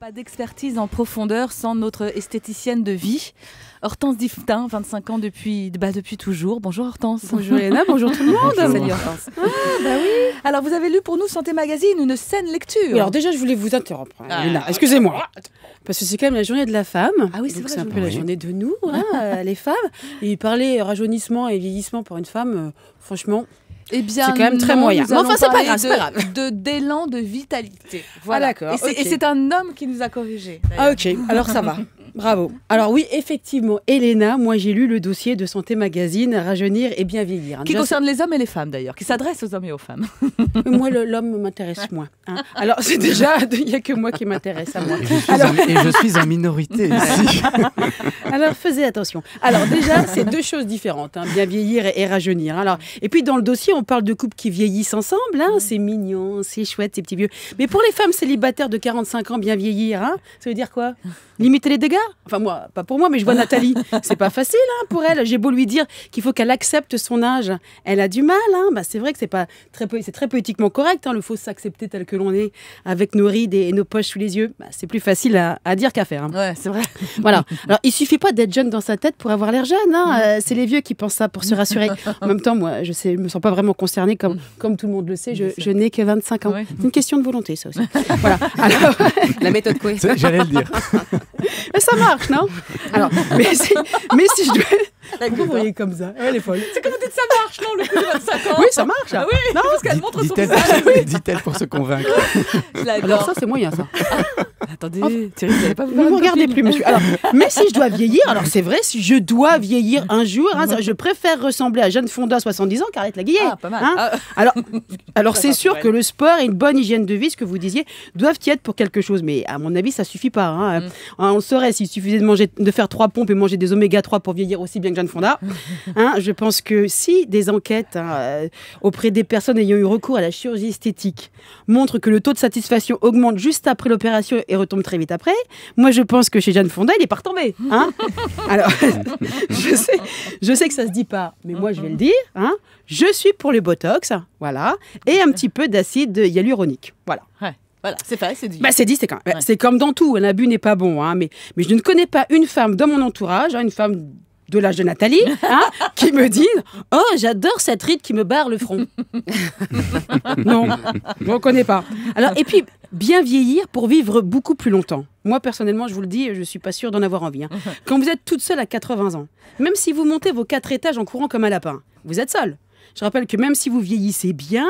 Pas d'expertise en profondeur sans notre esthéticienne de vie, Hortense Diftin, 25 ans depuis toujours. Bonjour Hortense. Bonjour Léna, bonjour tout le monde. Salut Hortense. Oui. Alors vous avez lu pour nous Santé Magazine, une saine lecture. Oui, alors déjà je voulais vous interrompre, Léna, excusez-moi. Parce que c'est quand même la journée de la femme. Ah oui, c'est vrai. C'est un peu la journée de nous, les femmes. Et parler rajeunissement et vieillissement pour une femme, franchement... Eh bien, c'est quand même très moyen. Mais enfin, c'est pas grave. D'élan de vitalité. Voilà. Ah, d'accord. Et c'est un homme qui nous a corrigé. Ah, ok. Alors, ça va. Bravo. Alors oui, effectivement, Elena, moi j'ai lu le dossier de Santé Magazine, Rajeunir et bien vieillir. Qui concerne les hommes et les femmes d'ailleurs, qui s'adresse aux hommes et aux femmes. Moi, l'homme m'intéresse moins. Alors c'est déjà, il n'y a que moi qui m'intéresse à moi. Et je suis en minorité ici. Alors faisez attention. Alors déjà, c'est deux choses différentes, bien vieillir et rajeunir. Alors, et puis dans le dossier, on parle de couples qui vieillissent ensemble. C'est mignon, c'est chouette, ces petits vieux. Mais pour les femmes célibataires de 45 ans, bien vieillir, ça veut dire quoi? Limiter les dégâts? Enfin moi, pas pour moi, mais je vois Nathalie. C'est pas facile pour elle. J'ai beau lui dire qu'il faut qu'elle accepte son âge. Elle a du mal. C'est vrai que c'est très poétiquement correct. Le faut s'accepter tel que l'on est, avec nos rides et nos poches sous les yeux. C'est plus facile à dire qu'à faire. Ouais, c'est vrai. Voilà. Alors il suffit pas d'être jeune dans sa tête pour avoir l'air jeune. C'est les vieux qui pensent ça pour se rassurer. En même temps, moi, je me sens pas vraiment concernée comme tout le monde le sait. Je n'ai que 25 ans. Ouais. C'est une question de volonté, ça aussi. Voilà. Alors, la méthode Coué. J'allais le dire. Mais ça marche, non? Alors, mais si je dois... Vous voyez comme ça, elle est folle. C'est comme vous dites, ça marche, non, le coup de 25 ans? Oui, ça marche. Ah oui, non, parce qu'elle montre son visage. Dit-elle pour se convaincre. Alors ça, c'est moyen, ça. Attendez, Thierry, vous n'allez pas vous me regardez plus, monsieur. Alors, mais si je dois vieillir, alors c'est vrai, si je dois vieillir un jour, je préfère ressembler à Jeanne Fonda, 70 ans, qu'Arlette Laguillet. Ah, pas mal. Alors c'est sûr que le sport et une bonne hygiène de vie, ce que vous disiez, doivent y être pour quelque chose. Mais à mon avis, ça suffit pas. On le saurait s'il suffisait de faire 3 pompes et manger des oméga 3 pour vieillir aussi bien que Jeanne Fonda. Je pense que si des enquêtes auprès des personnes ayant eu recours à la chirurgie esthétique montrent que le taux de satisfaction augmente juste après l'opération et retombe très vite après, moi je pense que chez Jeanne Fonda, il n'est pas retombé. Alors, je sais que ça se dit pas, mais moi je vais le dire. Je suis pour le Botox, voilà, et un petit peu d'acide hyaluronique. Voilà. Ouais. Voilà, c'est fait, c'est dit. C'est dit, c'est comme dans tout, un abus n'est pas bon. Mais je ne connais pas une femme dans mon entourage, une femme de l'âge de Nathalie, qui me dise « Oh, j'adore cette ride qui me barre le front. » Non, je ne connais pas. Alors, et puis, bien vieillir pour vivre beaucoup plus longtemps. Moi, personnellement, je vous le dis, je ne suis pas sûre d'en avoir envie. Quand vous êtes toute seule à 80 ans, même si vous montez vos 4 étages en courant comme un lapin, vous êtes seule. Je rappelle que même si vous vieillissez bien,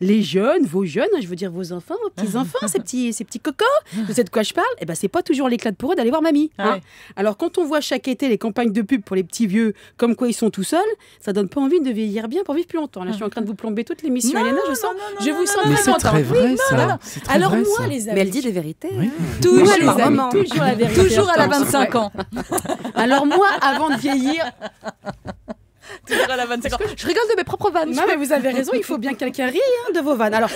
les jeunes, vos jeunes, je veux dire vos enfants, vos petits-enfants, ces petits cocos, vous savez de quoi je parle? C'est pas toujours l'éclat pour eux d'aller voir mamie. Alors, quand on voit chaque été les campagnes de pub pour les petits vieux, comme quoi ils sont tout seuls, ça donne pas envie de vieillir bien pour vivre plus longtemps. Là, je suis en train de vous plomber toute l'émission, Elena, je sens. Je vous sens très contente. C'est vrai, ça. Alors, moi, les amis. Mais elle dit des vérités. Oui. Toujours, les amis, toujours la vérité. Toujours à la 25 ans. Alors, moi, avant de vieillir... Toujours à la 25 ans. Je rigole de mes propres vannes. Non, mais vous avez raison, il faut bien que quelqu'un rie de vos vannes. Alors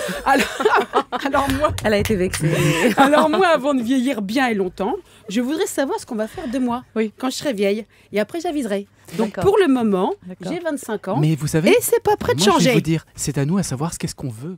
moi... Elle a été vexée. Alors moi, avant de vieillir bien et longtemps, je voudrais savoir ce qu'on va faire de moi quand je serai vieille. Et après, j'aviserai. Donc pour le moment, j'ai 25 ans. Mais vous savez, et c'est pas prêt de moi, changer. Je vais vous dire, c'est à nous à savoir qu'est-ce qu'on veut.